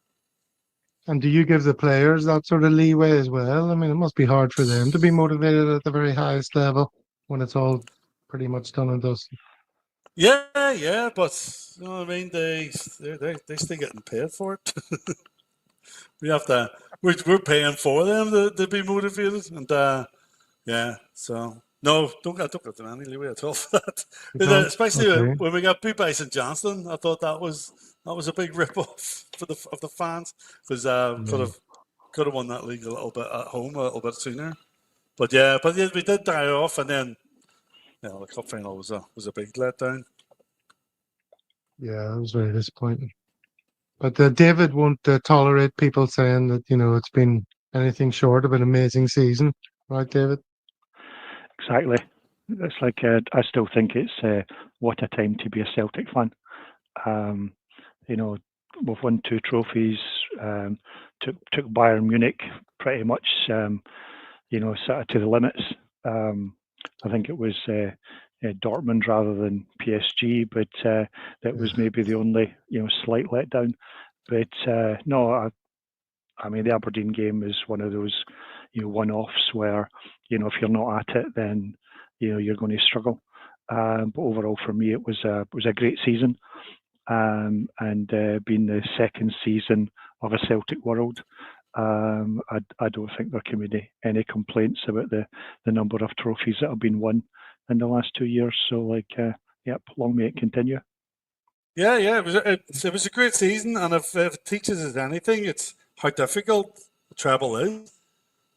And do you give the players that sort of leeway as well? I mean, it must be hard for them to be motivated at the very highest level when it's all pretty much done and dusted. Yeah, but you know what I mean, they still getting paid for it. We have to. We're paying for them to be motivated, and so no, don't get them any leeway at all for that. Especially when we got beat by St Johnstone, I thought that was a big rip off of the fans because could have won that league a little bit at home a little bit sooner. But we did die off, and then the cup final was a big letdown. Yeah, it was very disappointing. But David won't tolerate people saying that it's been anything short of an amazing season, right, David? Exactly. It's like I still think it's what a time to be a Celtic fan. We've won 2 trophies. Took Bayern Munich pretty much, sort of to the limits. I think it was Dortmund rather than PSG, but that was maybe the only slight letdown. But no, I mean the Aberdeen game is one of those one-offs where if you're not at it, then you're going to struggle. But overall, for me, it was a great season, and being the second season of a Celtic World, I don't think there can be any complaints about the number of trophies that have been won in the last 2 years. So, long may it continue. Yeah, it was a great season, and if it teaches us anything, it's how difficult travel is,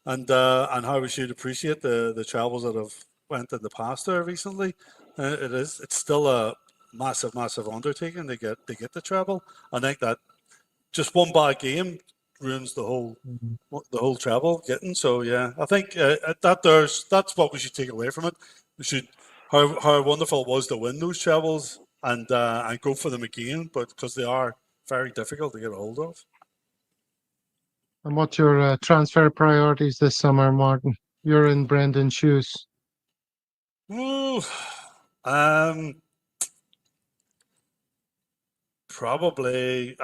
and how we should appreciate the travels that have went in the past there recently. It's still a massive undertaking to get the travel. I think that just one bad game ruins the whole travel getting. So yeah, I think that's what we should take away from it. We should how wonderful it was to win those travels and go for them again, but because they are very difficult to get a hold of. And what's your transfer priorities this summer, Martin? You're in Brendan's shoes. Ooh, probably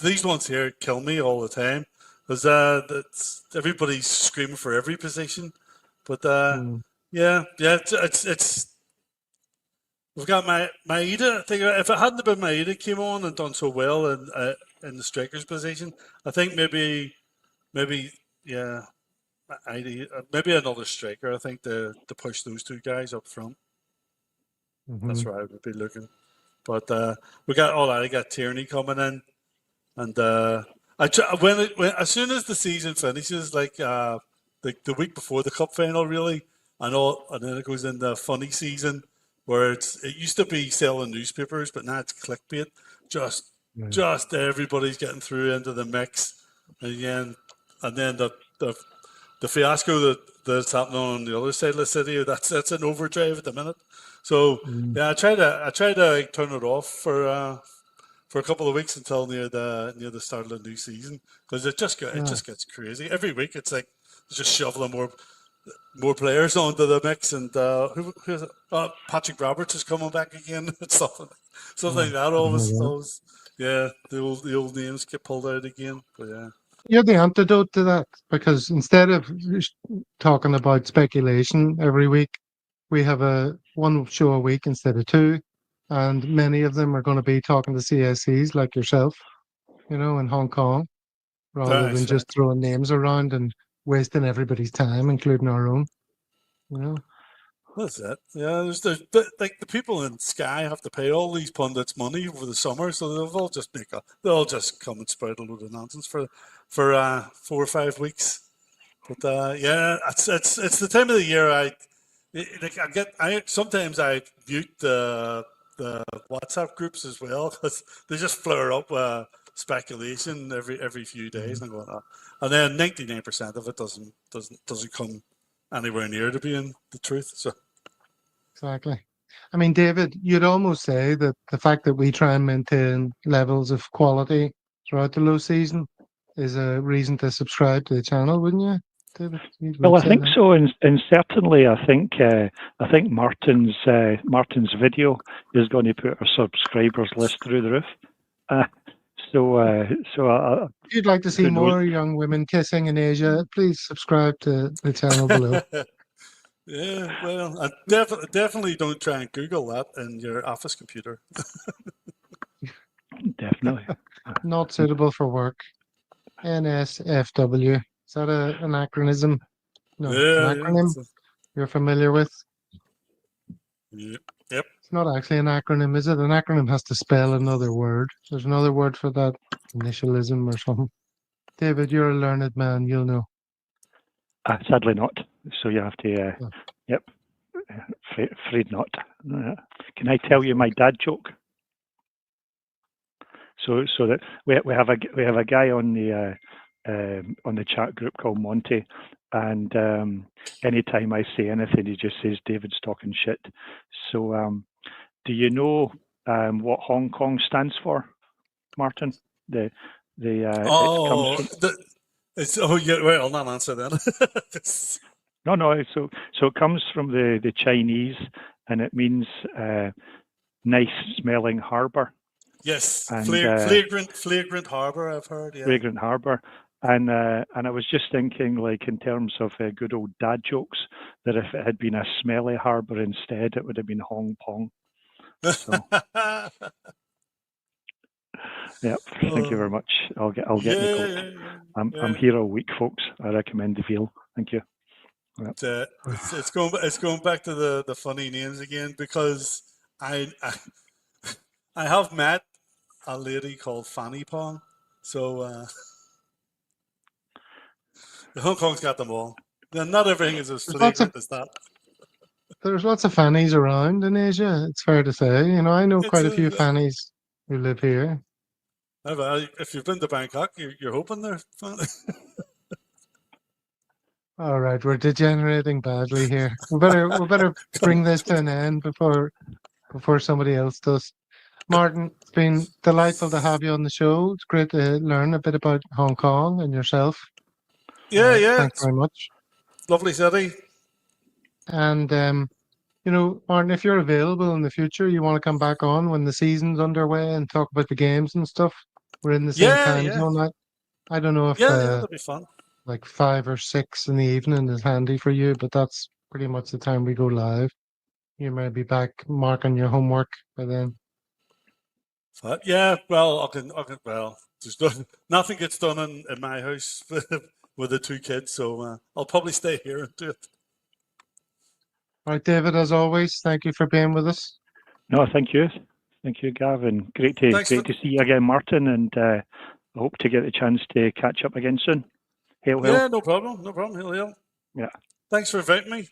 these ones here kill me all the time because everybody's screaming for every position, but yeah, it's we've got Maeda. I think if it hadn't been Maeda came on and done so well in the striker's position, I think maybe yeah, maybe another striker. I think to push those two guys up front. That's where I would be looking. But we got I got Tierney coming in, and when as soon as the season finishes, like the week before the cup final, really, and then it goes into funny season where it used to be selling newspapers, but now it's clickbait. Just everybody's getting through into the mix, and then the fiasco that's happening on the other side of the city, that's an overdrive at the minute. So yeah, I try to turn it off for a couple of weeks until near the start of the new season, because it just gets crazy every week. It's like just shoveling more players onto the mix, and who's it? Patrick Roberts is coming back again. something like that. Always, yeah, the old names get pulled out again. But yeah. You're the antidote to that, because instead of talking about speculation every week, we have one show a week instead of two, and many of them are going to be talking to CSCs like yourself, in Hong Kong, rather than just throwing names around and wasting everybody's time, including our own. That's it. Yeah, there's like the people in Sky have to pay all these pundits money over the summer, so they'll just come and spread a load of nonsense for 4 or 5 weeks. But yeah, it's the time of the year sometimes I mute the WhatsApp groups as well, because they just flare up speculation every few days and going on, and then 99% of it doesn't come anywhere near to being the truth. So exactly. I mean, David, you'd almost say that the fact that we try and maintain levels of quality throughout the low season is a reason to subscribe to the channel, wouldn't you, David? Well, I think so, and certainly I think Martin's video is going to put our subscribers list through the roof. So if you'd like to see more young women kissing in Asia, please subscribe to the channel below. Yeah, well, I definitely don't try and Google that in your office computer. Definitely. Not suitable for work. NSFW. Is that an acronym? No, Yeah, an acronym you're familiar with? Yep. It's not actually an acronym, is it? An acronym has to spell another word. There's another word for that, initialism or something. David, you're a learned man. You'll know. Sadly not. So you have to, yep, afraid not. Can I tell you my dad joke? So that we have a guy on the chat group called Monty, and anytime I say anything, he just says David's talking shit. So do you know what Hong Kong stands for, Martin? It comes from... Well, I'll not answer that. No. So it comes from the Chinese, and it means nice smelling harbour. Yes, and, flagrant harbour. I've heard. Yeah. Flagrant harbour, and I was just thinking, like in terms of good old dad jokes, that if it had been a smelly harbour instead, it would have been Hong Kong. So. Yeah, thank you very much. I'll get the goat. I'm here all week, folks. I recommend the veal. Thank you. Yep. It's going back to the funny names again, because I have met a lady called Fanny Pong. So Hong Kong's got them all. Then not everything is as There's lots of flagrant as that. there's lots of fannies around in Asia. It's fair to say. You know, I know It's quite a few fannies who live here. if you've been to Bangkok, you're hoping they're fun. All right, we're degenerating badly here. We better bring this to an end before somebody else does. Martin, it's been delightful to have you on the show. It's great to learn a bit about Hong Kong and yourself. Yeah. Thanks It's very much. lovely city. And you know, Martin, if you're available in the future, you want to come back on when the season's underway and talk about the games and stuff. We're in the same time Yeah. zone. I don't know if Yeah, that'd be fun. like 5 or 6 in the evening is handy for you, but that's pretty much the time we go live. You may be back marking your homework by then. But yeah, well, well, nothing gets done in my house with the 2 kids, so I'll probably stay here and do it. All right, David, as always, thank you for being with us. No, thank you. Thank you, Gavin. Great to see you again, Martin, and I hope to get the chance to catch up again soon. Hail, hail. Yeah, no problem. Hail, hail. Yeah. Thanks for inviting me.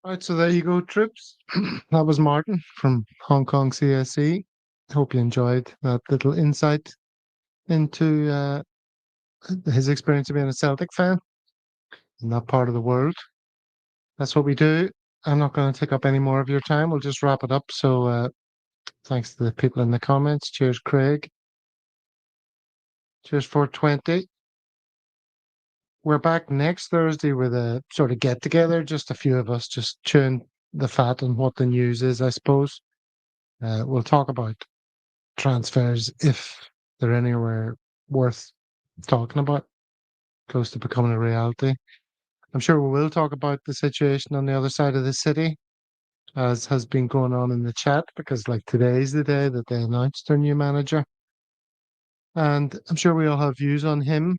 All right, so there you go, troops. That was Martin from Hong Kong CSC. Hope you enjoyed that little insight into his experience of being a Celtic fan in that part of the world. That's what we do. I'm not going to take up any more of your time. We'll just wrap it up. So thanks to the people in the comments. Cheers, Craig. Cheers, 420. We're back next Thursday with a sort of get together, just a few of us just chewing the fat on what the news is, I suppose. We'll talk about transfers if they're anywhere worth talking about, close to becoming a reality. I'm sure we will talk about the situation on the other side of the city, as has been going on in the chat, because like today's the day that they announced their new manager. And I'm sure we all have views on him.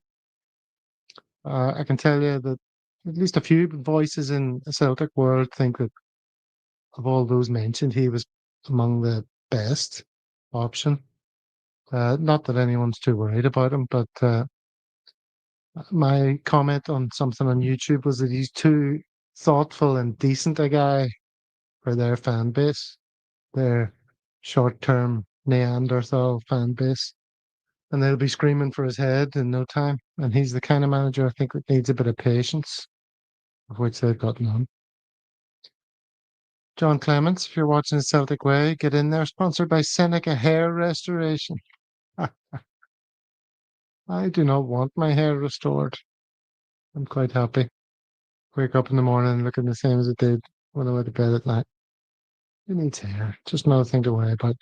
I can tell you that at least a few voices in the Celtic world think that of all those mentioned, he was among the best option. Not that anyone's too worried about him, but my comment on something on YouTube was that he's too thoughtful and decent a guy for their fan base, their short-term Neanderthal fan base. And they'll be screaming for his head in no time. And he's the kind of manager I think that needs a bit of patience, of which they've got none. John Clements, if you're watching the Celtic Way, get in there. Sponsored by Seneca Hair Restoration. I do not want my hair restored. I'm quite happy. Wake up in the morning looking the same as it did when I went to bed at night. It needs hair. Just another thing to worry about.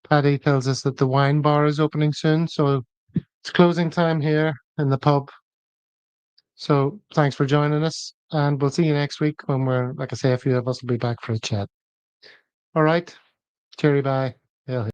Paddy tells us that the wine bar is opening soon, so it's closing time here in the pub. So thanks for joining us, and we'll see you next week when we're, like I say, a few of us will be back for a chat. All right. Cheery bye. Yeah.